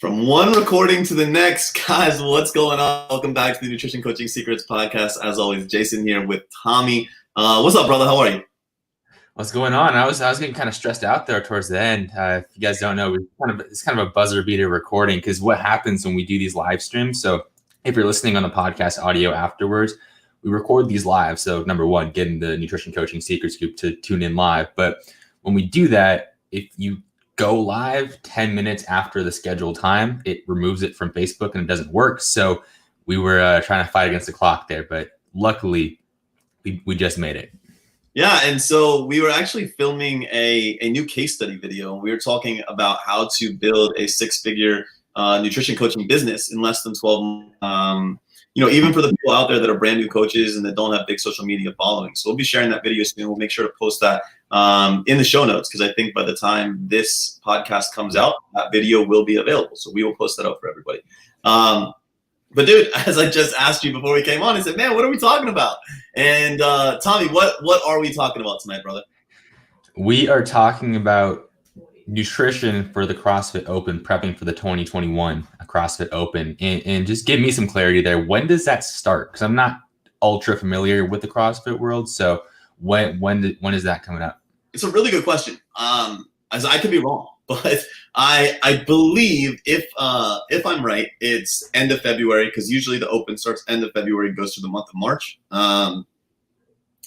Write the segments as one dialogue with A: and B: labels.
A: From one recording to the next, guys, what's going on? Welcome back to the Nutrition Coaching Secrets podcast. As always, Jason here with Tommy. What's up, brother? How are you?
B: What's going on? I was getting kind of stressed out there towards the end. If you guys don't know, it's kind of a buzzer beater recording because what happens when we do these live streams? So if you're listening on the podcast audio afterwards, we record these live. So number one, getting the Nutrition Coaching Secrets group to tune in live. But when we do that, if you go live 10 minutes after the scheduled time, it removes it from Facebook and it doesn't work. So we were trying to fight against the clock there, but luckily we just made it.
A: Yeah, and so we were actually filming a new case study video. We were talking about how to build a six-figure nutrition coaching business in less than 12 months. Even for the people out there that are brand new coaches and that don't have big social media following. So we'll be sharing that video soon. We'll make sure to post that in the show notes because I think by the time this podcast comes out, that video will be available. So we will post that up for everybody. But dude, as I just asked you before we came on, I said, man, what are we talking about? And Tommy, what are we talking about tonight, brother?
B: We are talking about nutrition for the CrossFit Open, prepping for the 2021 CrossFit Open. And just give me some clarity there. When does that start? Because I'm not ultra familiar with the CrossFit world. So when is that coming up?
A: It's a really good question. As I could be wrong, but I believe if I'm right, it's end of February because usually the Open starts end of February and goes through the month of March.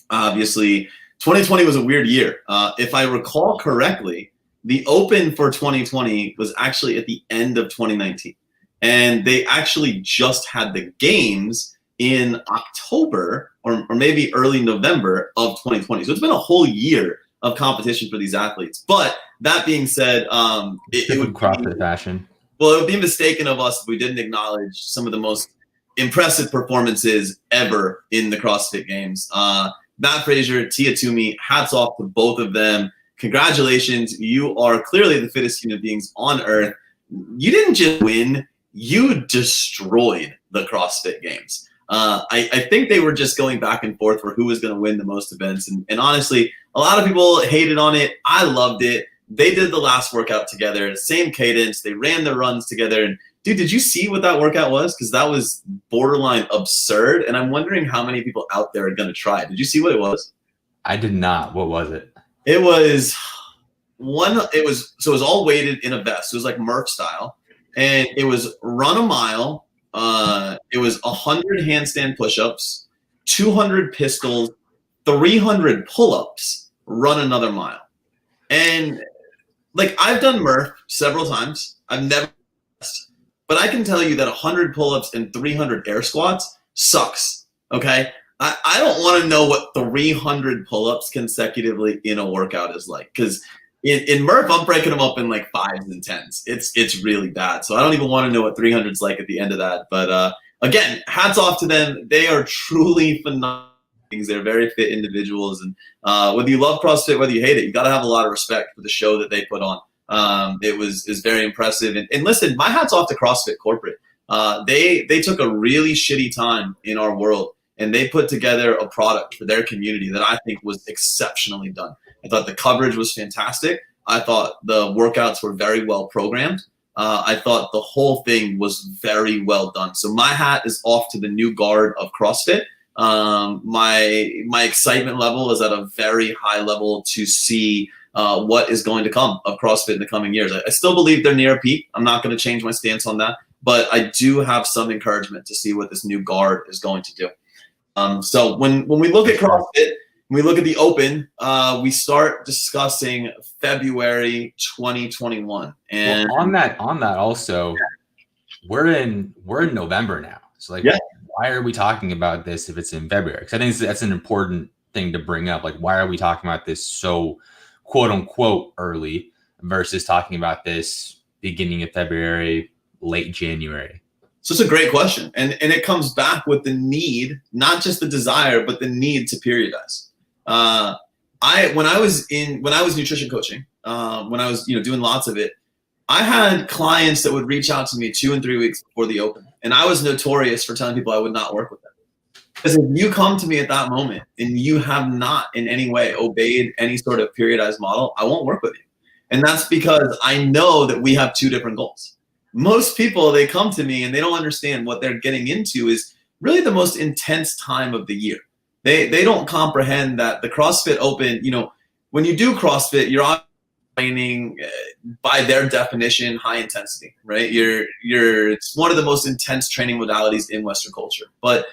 A: Obviously, 2020 was a weird year. If I recall correctly, the Open for 2020 was actually at the end of 2019. And they actually just had the games in October or maybe early November of 2020. So it's been a whole year of competition for these athletes. But that being said, it would
B: CrossFit fashion.
A: Well, it would be mistaken of us if we didn't acknowledge some of the most impressive performances ever in the CrossFit Games. Matt Frazier, Tia Toomey, hats off to both of them. Congratulations. You are clearly the fittest human beings on earth. You didn't just win, you destroyed the CrossFit Games. I think they were just going back and forth for who was going to win the most events. And honestly, a lot of people hated on it. I loved it. They did the last workout together, same cadence. They ran the runs together. And dude, did you see what that workout was? Because that was borderline absurd. And I'm wondering how many people out there are going to try. Did you see what it was?
B: I did not. What was it?
A: It was all weighted in a vest. It was like Murph style. And it was run a mile. It was 100 handstand push-ups, 200 pistols, 300 pull-ups, run another mile. And like I've done Murph several times. I've never, but I can tell you that 100 pull-ups and 300 air squats sucks. Okay. I don't want to know what 300 pull-ups consecutively in a workout is like. Cause in Murph, I'm breaking them up in like 5s and 10s. It's really bad. So I don't even want to know what 300 is like at the end of that. But again, hats off to them. They are truly phenomenal. They're very fit individuals. And whether you love CrossFit, whether you hate it, you got to have a lot of respect for the show that they put on. It was very impressive. And listen, my hat's off to CrossFit corporate. They took a really shitty time in our world and they put together a product for their community that I think was exceptionally done. I thought the coverage was fantastic. I thought the workouts were very well programmed. I thought the whole thing was very well done. So my hat is off to the new guard of CrossFit. My excitement level is at a very high level to see what is going to come of CrossFit in the coming years. I still believe they're near a peak. I'm not going to change my stance on that, but I do have some encouragement to see what this new guard is going to do. So when we look at CrossFit, when we look at the Open, we start discussing February 2021. And
B: well, on that also, we're in November now. So like, why are we talking about this if it's in February? Because I think that's an important thing to bring up. Like, why are we talking about this so quote unquote early versus talking about this beginning of February, late January?
A: So it's a great question. And it comes back with the need, not just the desire, but the need to periodize. When I was nutrition coaching, when I was doing lots of it, I had clients that would reach out to me 2 and 3 weeks before the Open. And I was notorious for telling people I would not work with them. Because if you come to me at that moment and you have not in any way obeyed any sort of periodized model, I won't work with you. And that's because I know that we have two different goals. most people, they come to me and they don't understand what they're getting into is really the most intense time of the year. They don't comprehend that the CrossFit Open, when you do CrossFit, you're on training by their definition, high intensity, right? It's one of the most intense training modalities in Western culture. But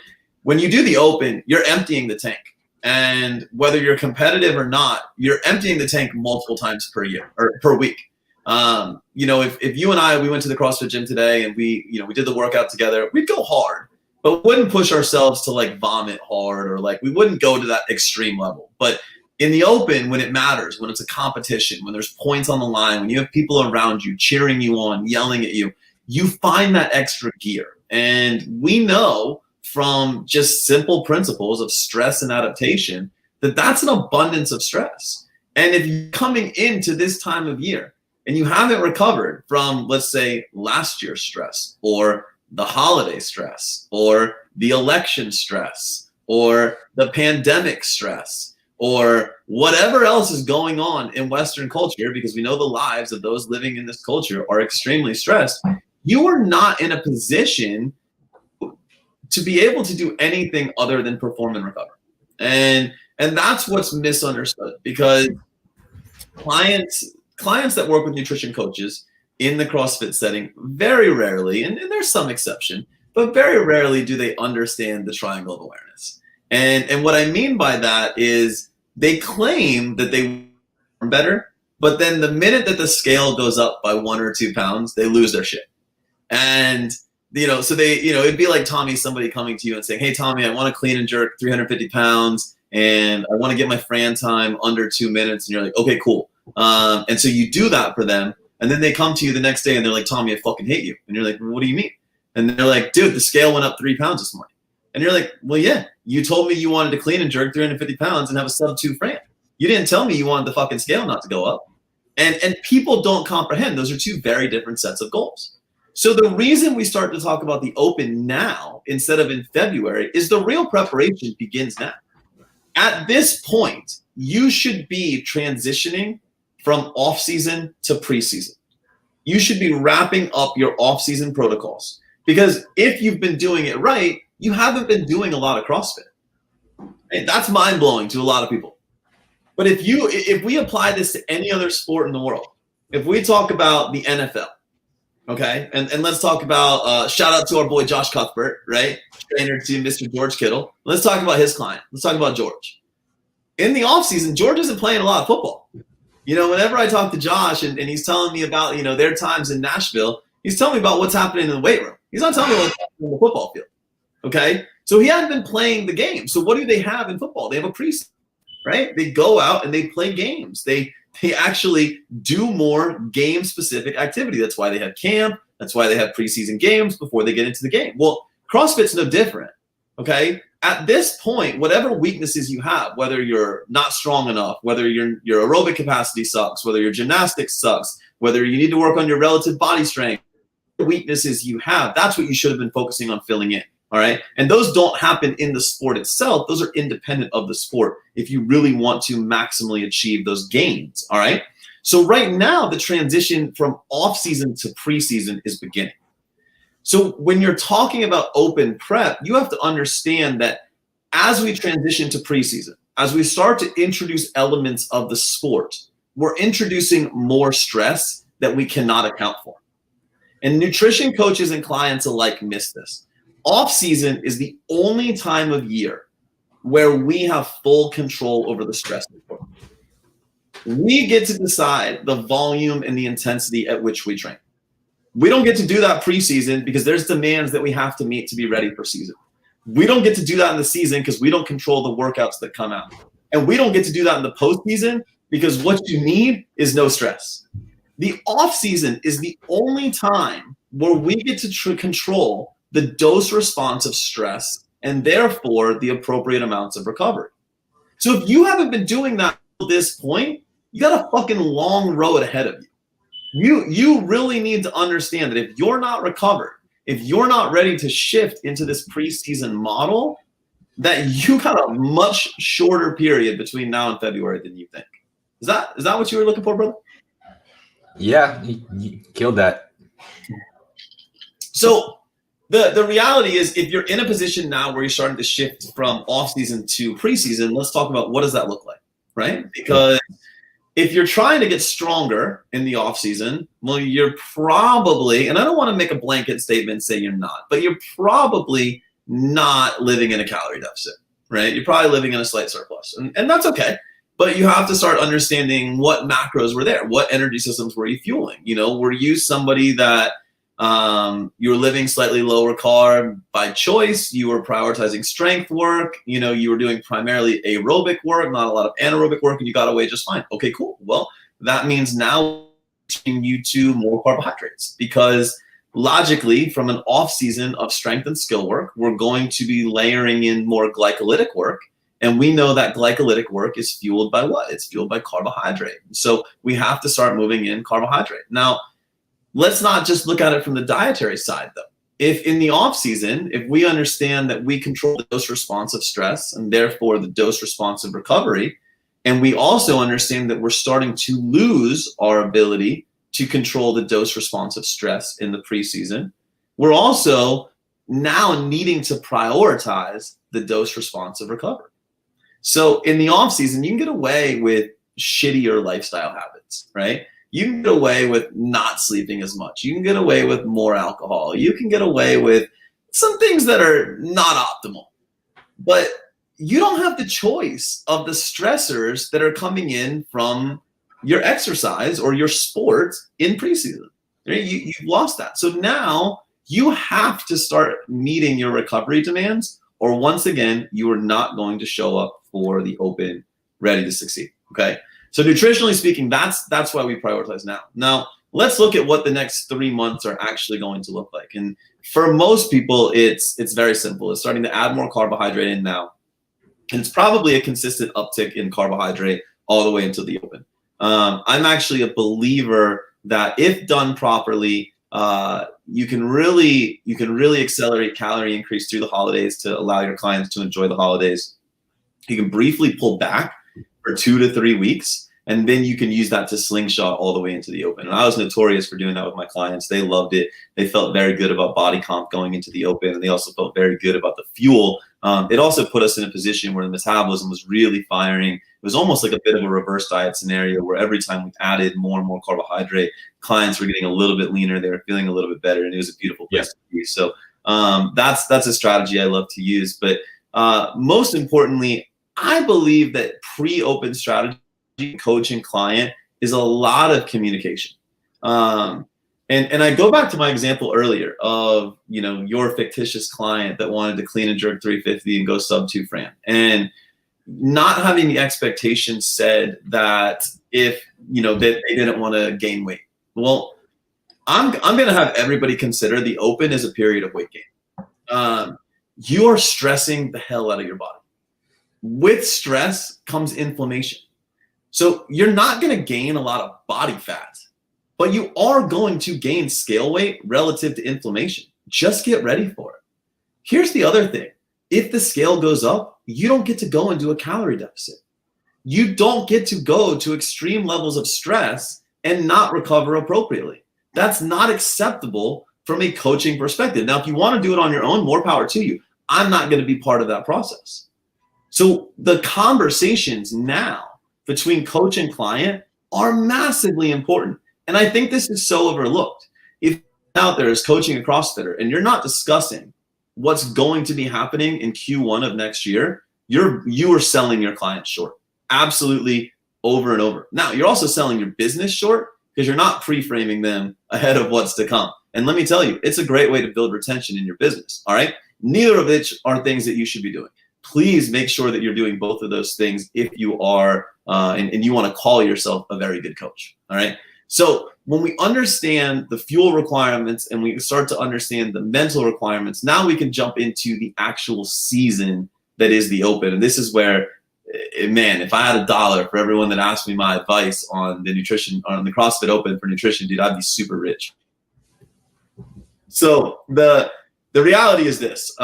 A: when you do the Open, you're emptying the tank. And whether you're competitive or not, you're emptying the tank multiple times per year or per week. If you and I, we went to the CrossFit gym today and we did the workout together, we'd go hard, but wouldn't push ourselves to like vomit hard, or like we wouldn't go to that extreme level. But in the Open, when it matters, when it's a competition, when there's points on the line, when you have people around you cheering you on, yelling at you, you find that extra gear. And we know from just simple principles of stress and adaptation that that's an abundance of stress. And if you're coming into this time of year and you haven't recovered from, let's say, last year's stress, or the holiday stress, or the election stress, or the pandemic stress, or whatever else is going on in Western culture, because we know the lives of those living in this culture are extremely stressed, you are not in a position to be able to do anything other than perform and recover. And that's what's misunderstood, because clients that work with nutrition coaches in the CrossFit setting, very rarely, and there's some exception, but very rarely do they understand the triangle of awareness. And what I mean by that is they claim that they are better, but then the minute that the scale goes up by 1 or 2 pounds, they lose their shit. And so it'd be like somebody coming to you and saying, hey, Tommy, I want to clean and jerk 350 pounds and I want to get my Fran time under 2 minutes. And you're like, okay, cool. And so you do that for them. And then they come to you the next day and they're like, Tommy, I fucking hate you. And you're like, well, what do you mean? And they're like, dude, the scale went up 3 pounds this morning. And you're like, well, yeah, you told me you wanted to clean and jerk 350 pounds and have a sub 2 Fran. You didn't tell me you wanted the fucking scale not to go up. And people don't comprehend. Those are two very different sets of goals. So the reason we start to talk about the Open now instead of in February is the real preparation begins now. At this point, you should be transitioning from off-season to preseason. You should be wrapping up your off-season protocols, because if you've been doing it right, you haven't been doing a lot of CrossFit. And that's mind-blowing to a lot of people. But if we apply this to any other sport in the world, if we talk about the NFL, okay, and let's talk about shout out to our boy Josh Cuthbert, right, trainer to Mr. George Kittle. Let's talk about his client. Let's talk about George. In the offseason, George isn't playing a lot of football. Whenever I talk to Josh and he's telling me about their times in Nashville, he's telling me about what's happening in the weight room. He's not telling me what's happening in the football field. Okay, so he hadn't been playing the game. So what do they have in football? They have a preseason, right? They go out and they play games. They actually do more game-specific activity. That's why they have camp. That's why they have preseason games before they get into the game. Well, CrossFit's no different, okay? At this point, whatever weaknesses you have, whether you're not strong enough, whether your aerobic capacity sucks, whether your gymnastics sucks, whether you need to work on your relative body strength, the weaknesses you have, that's what you should have been focusing on filling in. All right. And those don't happen in the sport itself. Those are independent of the sport if you really want to maximally achieve those gains. All right. So right now, the transition from off season to preseason is beginning. So when you're talking about Open prep, you have to understand that as we transition to preseason, as we start to introduce elements of the sport, we're introducing more stress that we cannot account for. And nutrition coaches and clients alike miss this. Off season is the only time of year where we have full control over the stress report. We get to decide the volume and the intensity at which we train. We don't get to do that preseason because there's demands that we have to meet to be ready for season. We don't get to do that in the season because we don't control the workouts that come out. And we don't get to do that in the postseason because what you need is no stress. The off season is the only time where we get to control the dose response of stress and therefore the appropriate amounts of recovery. So if you haven't been doing that at this point, you got a fucking long road ahead of you. You really need to understand that if you're not recovered, if you're not ready to shift into this preseason model, that you got a much shorter period between now and February than you think. Is that what you were looking for, brother?
B: Yeah, you killed that.
A: So the reality is, if you're in a position now where you're starting to shift from off season to preseason, let's talk about what does that look like, right? Because if you're trying to get stronger in the off season, well, you're probably, and I don't want to make a blanket statement and say you're not, but you're probably not living in a calorie deficit, right? You're probably living in a slight surplus, and that's okay. But you have to start understanding what macros were there, what energy systems were you fueling? Were you somebody that you were living slightly lower carb by choice? You were prioritizing strength work. You were doing primarily aerobic work, not a lot of anaerobic work, and you got away just fine. Okay, cool. Well, that means now you to more carbohydrates, because logically, from an off season of strength and skill work, we're going to be layering in more glycolytic work. And we know that glycolytic work is fueled by what? It's fueled by carbohydrate. So we have to start moving in carbohydrate. Now, let's not just look at it from the dietary side, though. If in the off season, if we understand that we control the dose response of stress and therefore the dose response of recovery, and we also understand that we're starting to lose our ability to control the dose response of stress in the preseason, we're also now needing to prioritize the dose response of recovery. So in the off season, you can get away with shittier lifestyle habits, right? You can get away with not sleeping as much. You can get away with more alcohol. You can get away with some things that are not optimal. But you don't have the choice of the stressors that are coming in from your exercise or your sport in preseason. Right? You've lost that. So now you have to start meeting your recovery demands, or once again, you are not going to show up for the open ready to succeed. Okay. So nutritionally speaking, that's why we prioritize now. Now, let's look at what the next 3 months are actually going to look like. And for most people, it's very simple. It's starting to add more carbohydrate in now. And it's probably a consistent uptick in carbohydrate all the way into the open. I'm actually a believer that if done properly, you can really accelerate calorie increase through the holidays to allow your clients to enjoy the holidays. You can briefly pull back for 2 to 3 weeks, and then you can use that to slingshot all the way into the open. And I was notorious for doing that with my clients. They loved it. They felt very good about body comp going into the open, and they also felt very good about the fuel. It also put us in a position where the metabolism was really firing. It was almost like a bit of a reverse diet scenario where every time we added more and more carbohydrate, clients were getting a little bit leaner. They were feeling a little bit better, and it was a beautiful place to be. So that's a strategy I love to use. But most importantly, I believe that pre-open strategy, coach and client, is a lot of communication. And I go back to my example earlier of, your fictitious client that wanted to clean and jerk 350 and go sub 2 Fran. And not having the expectation said that if, that they didn't want to gain weight. Well, I'm going to have everybody consider the open as a period of weight gain. You are stressing the hell out of your body. With stress comes inflammation. So you're not going to gain a lot of body fat, but you are going to gain scale weight relative to inflammation. Just get ready for it. Here's the other thing. If the scale goes up, you don't get to go into a calorie deficit. You don't get to go to extreme levels of stress and not recover appropriately. That's not acceptable from a coaching perspective. Now, if you want to do it on your own, more power to you. I'm not going to be part of that process. So the conversations now between coach and client are massively important. And I think this is so overlooked. If out there is coaching a CrossFitter and you're not discussing what's going to be happening in Q1 of next year, you are selling your client short. Absolutely, over and over. Now, you're also selling your business short because you're not pre-framing them ahead of what's to come. And let me tell you, it's a great way to build retention in your business, all right? Neither of which are things that you should be doing. Please make sure that you're doing both of those things if you are, and you want to call yourself a very good coach, all right? So when we understand the fuel requirements and we start to understand the mental requirements, now we can jump into the actual season that is the open. And this is where, man, if I had $1 for everyone that asked me my advice on the nutrition, on the CrossFit Open for nutrition, dude, I'd be super rich. So the reality is this.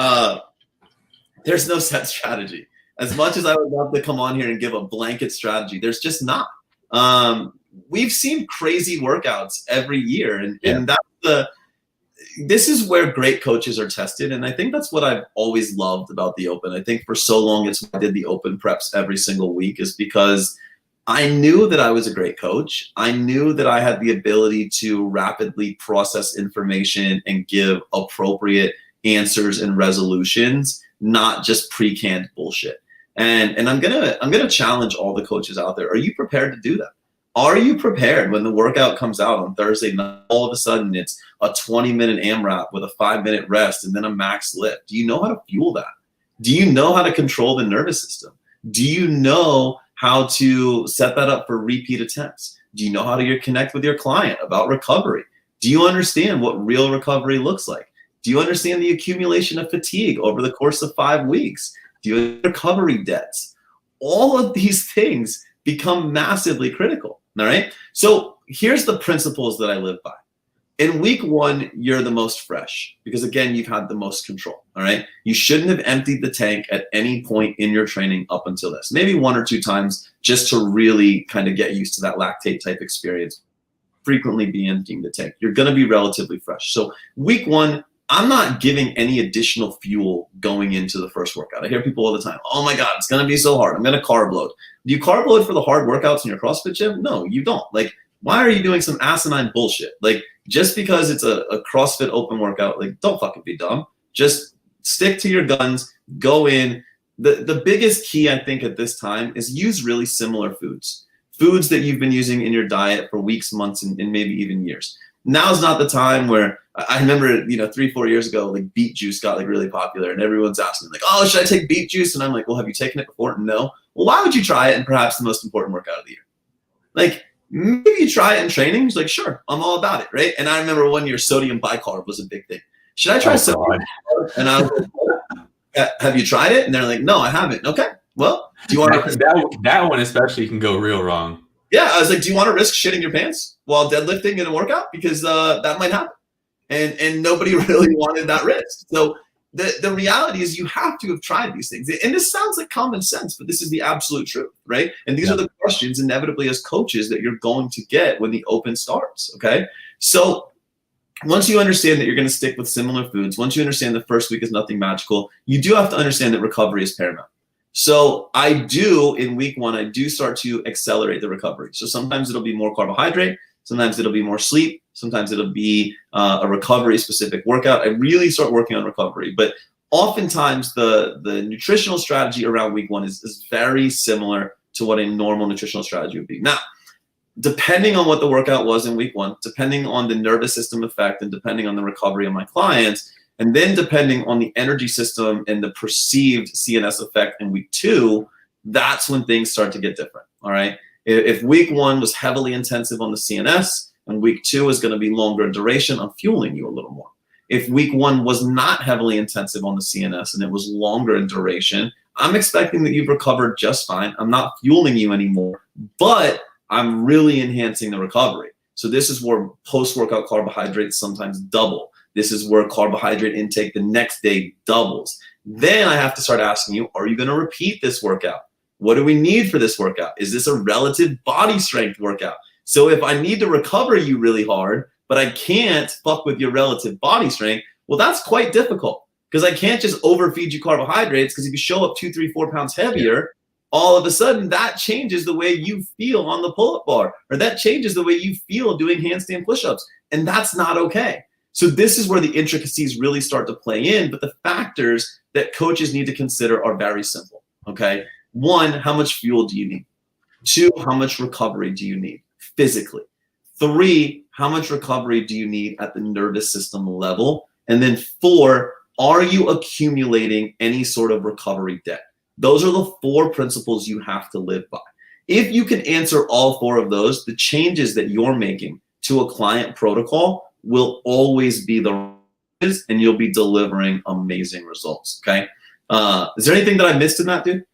A: There's no set strategy. As much as I would love to come on here and give a blanket strategy, there's just not. We've seen crazy workouts every year, and that's this is where great coaches are tested. And I think that's what I've always loved about the Open. I think for so long, it's why I did the Open preps every single week, is because I knew that I was a great coach. I knew that I had the ability to rapidly process information and give appropriate answers and resolutions, not just pre-canned bullshit. And I'm gonna challenge all the coaches out there. Are you prepared to do that? Are you prepared when the workout comes out on Thursday night, all of a sudden it's a 20-minute AMRAP with a 5-minute rest and then a max lift? Do you know how to fuel that? Do you know how to control the nervous system? Do you know how to set that up for repeat attempts? Do you know how to connect with your client about recovery? Do you understand what real recovery looks like? Do you understand the accumulation of fatigue over the course of 5 weeks? Do you have recovery debts? All of these things become massively critical. All right. So here's the principles that I live by. In week 1, you're the most fresh because, again, you've had the most control. All right. You shouldn't have emptied the tank at any point in your training up until this, maybe 1 or 2 times, just to really kind of get used to that lactate type experience. Frequently be emptying the tank. You're going to be relatively fresh. So week 1, I'm not giving any additional fuel going into the first workout. I hear people all the time, oh my God, it's going to be so hard. I'm going to carb load. Do you carb load for the hard workouts in your CrossFit gym? No, you don't. Like, why are you doing some asinine bullshit? Like, just because it's a CrossFit Open workout, like, don't fucking be dumb. Just stick to your guns, go in. The biggest key, I think, at this time is use really similar foods that you've been using in your diet for weeks, months, and maybe even years. Now's not the time where I remember, 3-4 years ago, like beet juice got like really popular and everyone's asking like, oh, should I take beet juice? And I'm like, well, have you taken it before? No. Well, why would you try it in perhaps the most important workout of the year? Like, maybe you try it in training. He's like, sure, I'm all about it, right? And I remember one year sodium bicarb was a big thing. Should I try sodium bicarb? And I was like, have you tried it? And they're like, no, I haven't. Okay, well, do you want to?
B: That one especially can go real wrong.
A: Yeah, I was like, do you want to risk shitting your pants while deadlifting in a workout? Because that might happen. And nobody really wanted that risk. So the reality is you have to have tried these things. And this sounds like common sense, but this is the absolute truth, right? And these are the questions inevitably as coaches that you're going to get when the Open starts, okay? So once you understand that you're going to stick with similar foods, once you understand the first week is nothing magical, you do have to understand that recovery is paramount. So in week 1, I do start to accelerate the recovery. So sometimes it'll be more carbohydrate, sometimes it'll be more sleep, sometimes it'll be a recovery specific workout. I really start working on recovery, but oftentimes the nutritional strategy around week 1 is very similar to what a normal nutritional strategy would be. Now, depending on what the workout was in week 1, depending on the nervous system effect and depending on the recovery of my clients, and then depending on the energy system and the perceived CNS effect in week 2, that's when things start to get different, all right? If week 1 was heavily intensive on the CNS and week 2 is going to be longer in duration, I'm fueling you a little more. If week 1 was not heavily intensive on the CNS and it was longer in duration, I'm expecting that you've recovered just fine. I'm not fueling you anymore, but I'm really enhancing the recovery. So this is where post-workout carbohydrates sometimes double. This is where carbohydrate intake the next day doubles. Then I have to start asking you, are you going to repeat this workout? What do we need for this workout? Is this a relative body strength workout? So if I need to recover you really hard, but I can't fuck with your relative body strength, well, that's quite difficult because I can't just overfeed you carbohydrates, because if you show up 2, 3, 4 pounds heavier, all of a sudden that changes the way you feel on the pull-up bar, or that changes the way you feel doing handstand push-ups. And that's not okay. So this is where the intricacies really start to play in, but the factors that coaches need to consider are very simple, okay? 1, how much fuel do you need? 2, how much recovery do you need physically? 3, how much recovery do you need at the nervous system level? And then 4, are you accumulating any sort of recovery debt? Those are the 4 principles you have to live by. If you can answer all 4 of those, the changes that you're making to a client protocol will always be and you'll be delivering amazing results, okay? Is there anything that I missed in that, dude?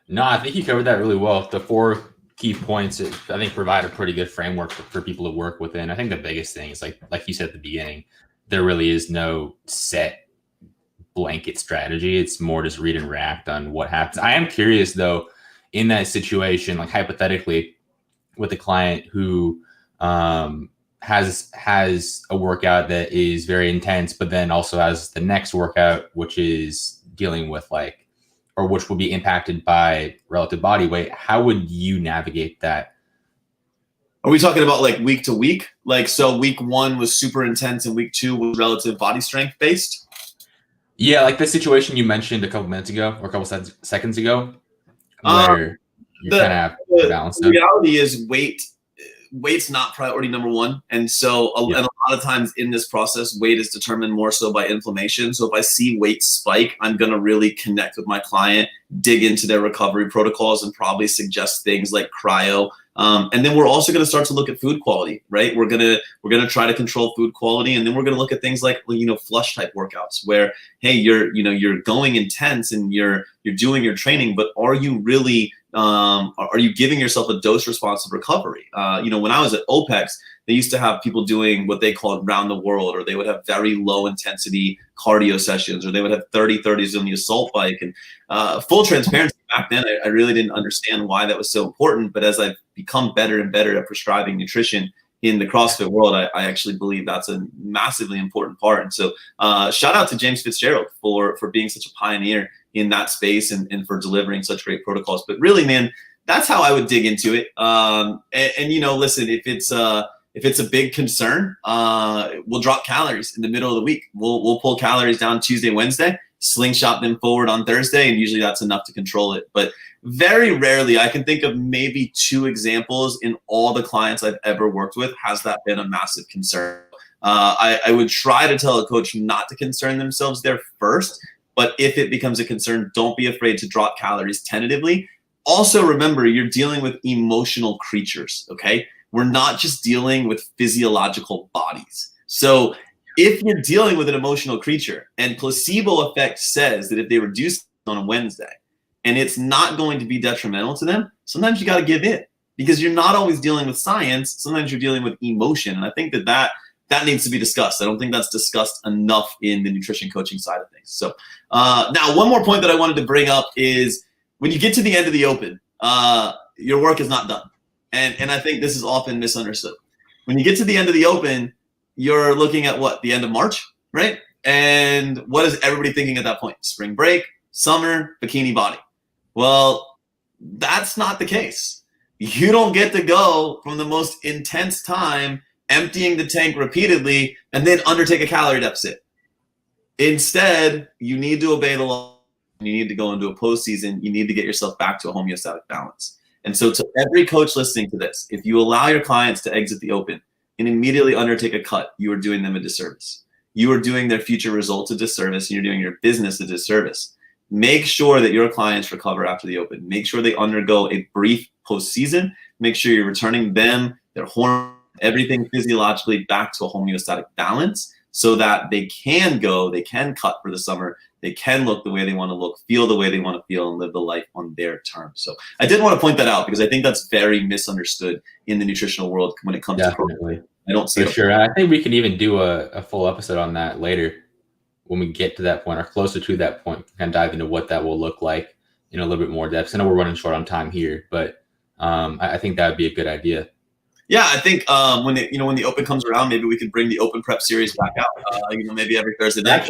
B: No, I think you covered that really well. The 4 key points, I think, provide a pretty good framework for people to work within. I think the biggest thing is, like you said at the beginning, there really is no set blanket strategy. It's more just read and react on what happens. I am curious, though, in that situation, like hypothetically, with a client who has a workout that is very intense, but then also has the next workout, which is dealing with or which will be impacted by relative body weight, how would you navigate that?
A: Are we talking about like week to week? Like, so week 1 was super intense and week 2 was relative body strength based?
B: Yeah, like the situation you mentioned a couple minutes ago or a couple seconds ago, where you kind of have to balance
A: the reality is weight's not priority number 1. And so and a lot of times in this process, weight is determined more so by inflammation. So if I see weight spike, I'm going to really connect with my client, dig into their recovery protocols, and probably suggest things like cryo. And then we're also going to start to look at food quality, right? We're gonna try to control food quality, and then we're going to look at things like, flush type workouts where, hey, you're going intense and you're doing your training, but are you really are you giving yourself a dose responsive recovery? When I was at OPEX, they used to have people doing what they called round the world, or they would have very low intensity cardio sessions, or they would have 30-30s on the assault bike. And full transparency, back then, I really didn't understand why that was so important. But as I've become better and better at prescribing nutrition in the CrossFit world, I actually believe that's a massively important part. And so shout out to James Fitzgerald for being such a pioneer in that space and for delivering such great protocols. But really, man, that's how I would dig into it. Listen, if it's a big concern, we'll drop calories in the middle of the week. We'll pull calories down Tuesday, Wednesday, slingshot them forward on Thursday, and usually that's enough to control it. But very rarely, I can think of maybe 2 examples in all the clients I've ever worked with, has that been a massive concern. I would try to tell a coach not to concern themselves there first, but if it becomes a concern, don't be afraid to drop calories tentatively. Also, remember, you're dealing with emotional creatures, okay? We're not just dealing with physiological bodies. So if you're dealing with an emotional creature and placebo effect says that if they reduce on a Wednesday and it's not going to be detrimental to them, sometimes you got to give in, because you're not always dealing with science. Sometimes you're dealing with emotion. And I think that needs to be discussed. I don't think that's discussed enough in the nutrition coaching side of things. So now one more point that I wanted to bring up is when you get to the end of the open, your work is not done. And I think this is often misunderstood. When you get to the end of the open, you're looking at what? The end of March, right? And what is everybody thinking at that point? Spring break, summer, bikini body. Well, that's not the case. You don't get to go from the most intense time emptying the tank repeatedly and then undertake a calorie deficit. Instead, you need to obey the law. You need to go into a postseason. You need to get yourself back to a homeostatic balance. And so to every coach listening to this, if you allow your clients to exit the open and immediately undertake a cut, you are doing them a disservice. You are doing their future results a disservice, and you're doing your business a disservice. Make sure that your clients recover after the open. Make sure they undergo a brief postseason. Make sure you're returning them, their hormones, everything physiologically back to a homeostatic balance so that they can cut for the summer. They can look the way they want to look, feel the way they want to feel, and live the life on their terms. So I did want to point that out because I think that's very misunderstood in the nutritional world when it comes to program. I don't see it.
B: For sure. I think we can even do a full episode on that later when we get to that point or closer to that point, and dive into what that will look like in a little bit more depth. I know we're running short on time here, but I think that would be a good idea.
A: Yeah, I think when the open comes around, maybe we could bring the open prep series back out. Maybe every Thursday night.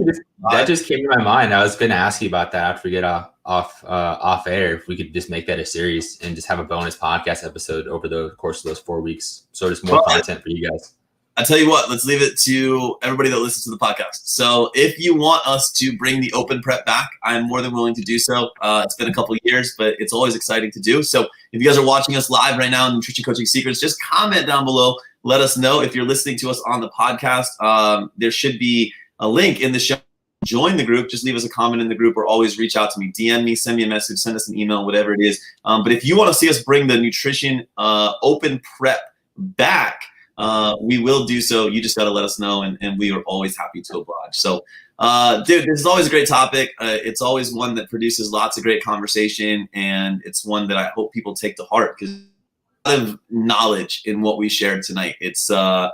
B: That just came to my mind. I was going to ask you about that after we get off air. If we could just make that a series and just have a bonus podcast episode over the course of those 4 weeks, so just more content for you guys.
A: I tell you what, let's leave it to everybody that listens to the podcast. So if you want us to bring the open prep back, I'm more than willing to do so. It's been a couple of years, but it's always exciting to do. So if you guys are watching us live right now in Nutrition Coaching Secrets, just comment down below. Let us know. If you're listening to us on the podcast, there should be a link in the show. Join the group. Just leave us a comment in the group or always reach out to me. DM me, send me a message, send us an email, whatever it is. But if you want to see us bring the nutrition open prep back, we will do so. You just got to let us know, and we are always happy to oblige. So, dude, this is always a great topic. It's always one that produces lots of great conversation, and it's one that I hope people take to heart because a lot of knowledge in what we shared tonight. It's not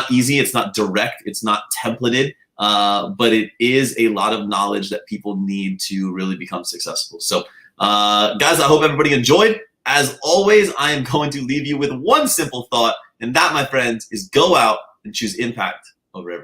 A: easy. It's not direct. It's not templated, but it is a lot of knowledge that people need to really become successful. So, guys, I hope everybody enjoyed. As always, I am going to leave you with one simple thought. And that, my friends, is go out and choose impact over everything.